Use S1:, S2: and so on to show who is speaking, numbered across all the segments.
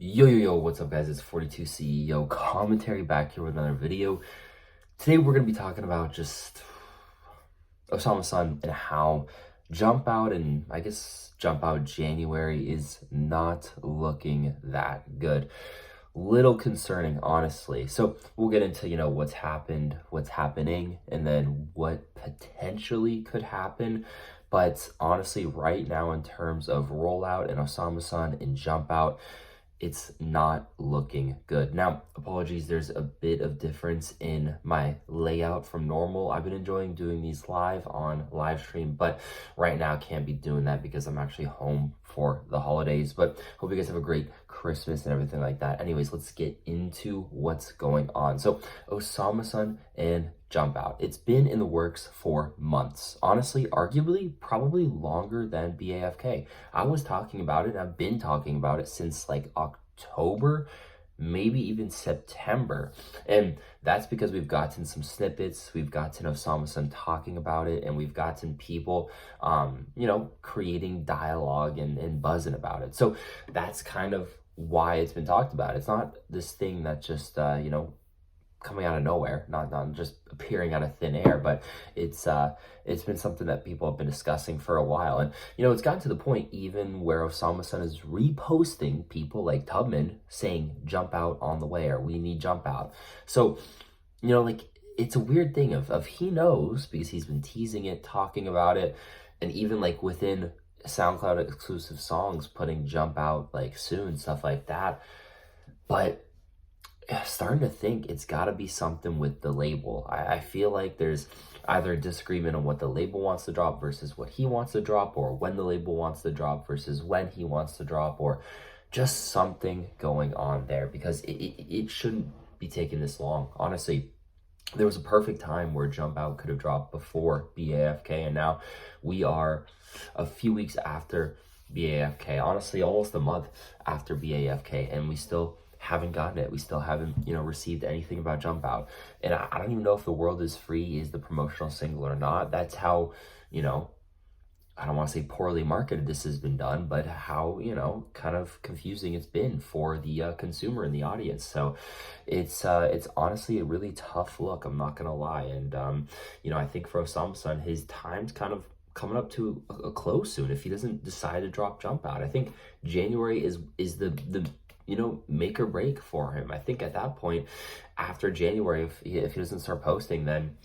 S1: Yo, what's up guys? It's 42 CEO commentary back here with another video. Today we're going to be talking about just OsamaSon and how Jump Out and I guess Jump Out January is not looking that good. Little concerning, honestly. So we'll get into, what's happened, what's happening, and then what potentially could happen. But honestly, right now in terms of rollout and OsamaSon and Jump Out, it's not looking good. Now, apologies, there's a bit of difference in my layout from normal. I've been enjoying doing these live on live stream, but right now can't be doing that because I'm actually home for the holidays. But hope you guys have a great Christmas and everything like that. Anyways, let's get into what's going on. So OsamaSon and Jump Out. It's been in the works for months. Honestly, arguably, probably longer than BAFK. I was talking about it. I've been talking about it since like October, maybe even September. And that's because we've gotten some snippets, we've gotten OsamaSon talking about it, and we've gotten people, creating dialogue and buzzing about it. So that's kind of why it's been talked about. It's not this thing that just, coming out of nowhere, not just appearing out of thin air, but it's been something that people have been discussing for a while. And it's gotten to the point even where OsamaSon is reposting people like Tubman saying Jump Out on the way, or we need Jump Out. So it's a weird thing of he knows because he's been teasing it, talking about it, and even like within SoundCloud exclusive songs putting Jump Out like soon, stuff like that. But starting to think it's got to be something with the label. I feel like there's either a disagreement on what the label wants to drop versus what he wants to drop, or when the label wants to drop versus when he wants to drop, or just something going on there, because it shouldn't be taking this long. Honestly, there was a perfect time where Jump Out could have dropped before BAFK, and now we are a few weeks after BAFK, honestly almost a month after BAFK, and we still haven't gotten it. We still haven't, received anything about Jump Out. And I don't even know if The World Is Free is the promotional single or not. That's how, I don't want to say poorly marketed this has been done, but how, kind of confusing it's been for the consumer and the audience. So it's honestly a really tough look, I'm not going to lie. And, I think for OsamaSon, his time's kind of coming up to a close soon if he doesn't decide to drop Jump Out. I think January is the make or break for him. I think at that point, after January, if he doesn't start posting, then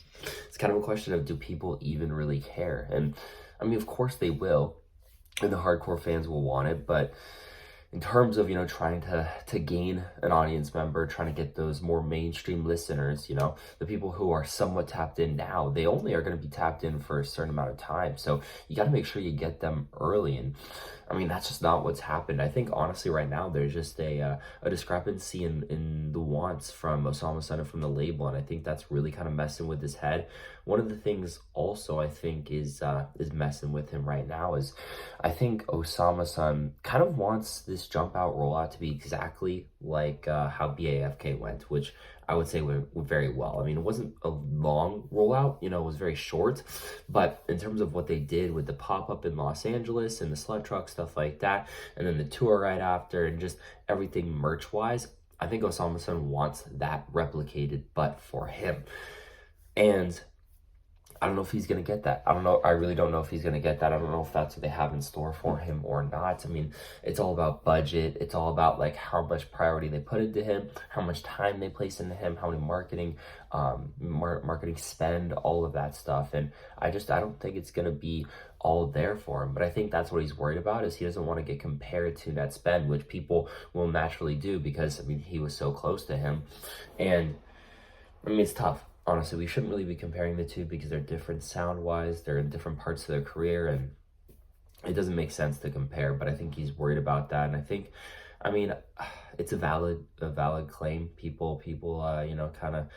S1: it's kind of a question of, do people even really care? And I mean, of course they will, and the hardcore fans will want it, but in terms of, trying to gain an audience member, trying to get those more mainstream listeners, the people who are somewhat tapped in now, they only are going to be tapped in for a certain amount of time. So you got to make sure you get them early. And I mean, that's just not what's happened. I think honestly right now there's just a discrepancy in the wants from OsamaSon and from the label, and I think that's really kind of messing with his head. One of the things also I think is messing with him right now is I think OsamaSon kind of wants this Jump Out rollout to be exactly like how BAFK went, which I would say went very well. I mean, it wasn't a long rollout, it was very short, but in terms of what they did with the pop-up in Los Angeles and the sled truck, stuff like that, and then the tour right after, and just everything merch-wise, I think OsamaSon wants that replicated, but for him. And I don't know if he's going to get that. I don't know. I really don't know if he's going to get that. I don't know if that's what they have in store for him or not. I mean, it's all about budget. It's all about like how much priority they put into him, how much time they place into him, how many marketing spend, all of that stuff. And I don't think it's going to be all there for him. But I think that's what he's worried about, is he doesn't want to get compared to that spend, which people will naturally do because, I mean, he was so close to him. And I mean, it's tough. Honestly, we shouldn't really be comparing the two because they're different sound-wise. They're in different parts of their career, and it doesn't make sense to compare. But I think he's worried about that, and I think, I mean, it's a valid claim. People, kind of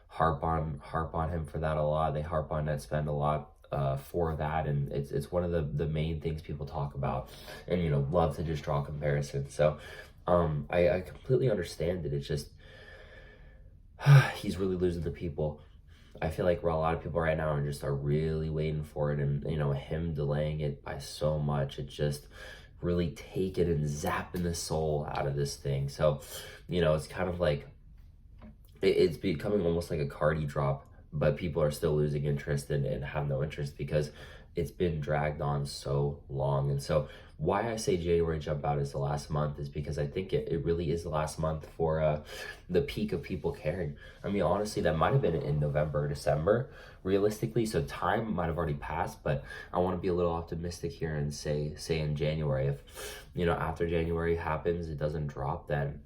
S1: harp on him for that a lot. They harp on net spend a lot for that, and it's one of the main things people talk about, and love to just draw comparisons. So, I completely understand it. It's just, he's really losing the people. I feel like a lot of people right now are really waiting for it, and him delaying it by so much, it just really taking and zapping the soul out of this thing. So, you know, it's kind of like, it's becoming almost like a Cardi drop, but people are still losing interest and have no interest because it's been dragged on so long. And so why I say January Jump Out is the last month is because I think it really is the last month for the peak of people caring. I mean, honestly, that might have been in November or December, realistically, so time might have already passed, but I want to be a little optimistic here and say in January. If, you know, after January happens, it doesn't drop, then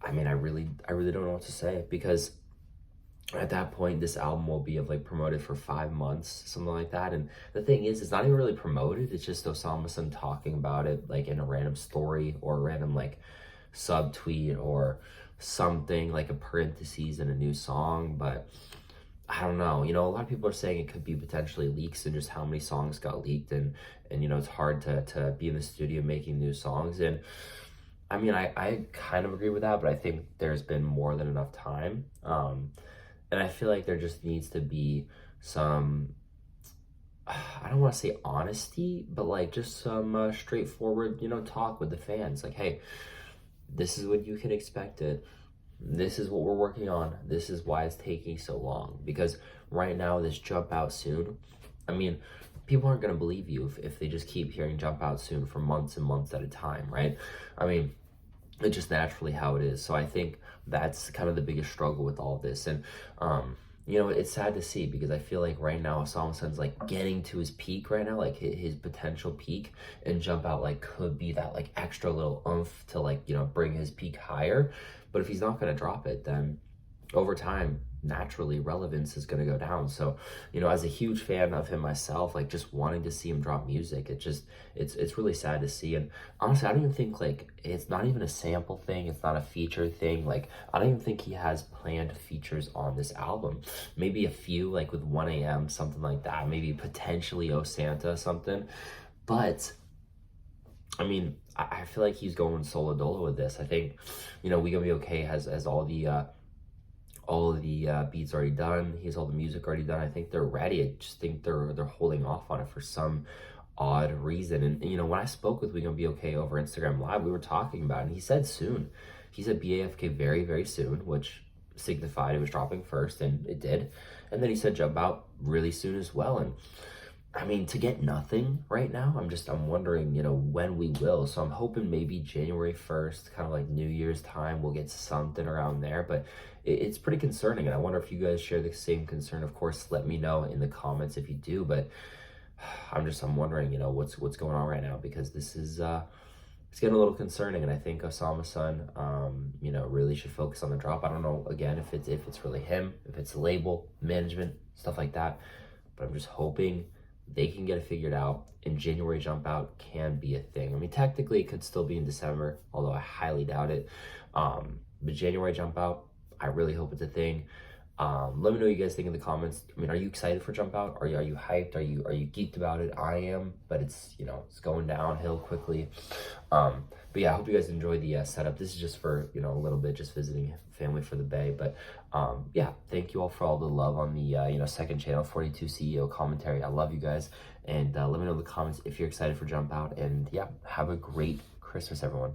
S1: I mean, I really don't know what to say, because at that point this album will be like promoted for 5 months, something like that. And the thing is, it's not even really promoted, it's just OsamaSon talking about it like in a random story or a random like subtweet or something, like a parentheses in a new song. But I don't know, you know, a lot of people are saying it could be potentially leaks and just how many songs got leaked, and you know, it's hard to be in the studio making new songs. And I mean, I kind of agree with that, but I think there's been more than enough time. And I feel like there just needs to be some, I don't want to say honesty, but like just some straightforward, you know, talk with the fans. Like, hey, this is what you can expect it. This is what we're working on. This is why it's taking so long. Because right now, this Jump Out Soon, I mean, people aren't going to believe you if they just keep hearing Jump Out Soon for months and months at a time, right? I mean, it's just naturally how it is. So I think that's kind of the biggest struggle with all this. And you know, it's sad to see, because I feel like right now OsamaSon's like getting to his peak right now, like his potential peak, and Jump Out like could be that like extra little oomph to like, you know, bring his peak higher. But if he's not going to drop it, then over time, naturally relevance is going to go down. So, you know, as a huge fan of him myself, like just wanting to see him drop music, it's really sad to see. And honestly, I don't even think, like, it's not even a sample thing, it's not a feature thing. Like, I don't even think he has planned features on this album. Maybe a few, like with 1 AM, something like that, maybe potentially Oh Santa, something. But I mean, I feel like he's going solo dolo with this. I think, you know, We Gonna Be Okay has all of the beats already done. He has all the music already done. I think they're ready. I just think they're holding off on it for some odd reason. And you know, when I spoke with We Gonna Be Okay over Instagram Live, we were talking about it, and he said soon. He said BAFK very, very soon, which signified it was dropping first, and it did. And then he said Jump Out really soon as well. And I mean, to get nothing right now, I'm wondering, you know, when we will. So I'm hoping maybe January 1st, kind of like New Year's time, we'll get something around there. But it's pretty concerning, and I wonder if you guys share the same concern. Of course, let me know in the comments if you do. But I'm wondering, you know, what's going on right now, because this is it's getting a little concerning. And I think OsamaSon, you know, really should focus on the drop. I don't know, again, if it's really him, if it's the label, management, stuff like that. But I'm just hoping they can get it figured out, and January Jump Out can be a thing. I mean, technically it could still be in December, although I highly doubt it. But January Jump Out, I really hope it's a thing. Let me know what you guys think in the comments. I mean, are you excited for Jump Out? Are you hyped? Are you geeked about it? I am, but it's, you know, it's going downhill quickly. But yeah, I hope you guys enjoy the setup. This is just for, you know, a little bit, just visiting family for the Bay. But yeah, thank you all for all the love on the you know, second channel 42 CEO commentary. I love you guys, and let me know in the comments if you're excited for Jump Out. And yeah, have a great Christmas, everyone.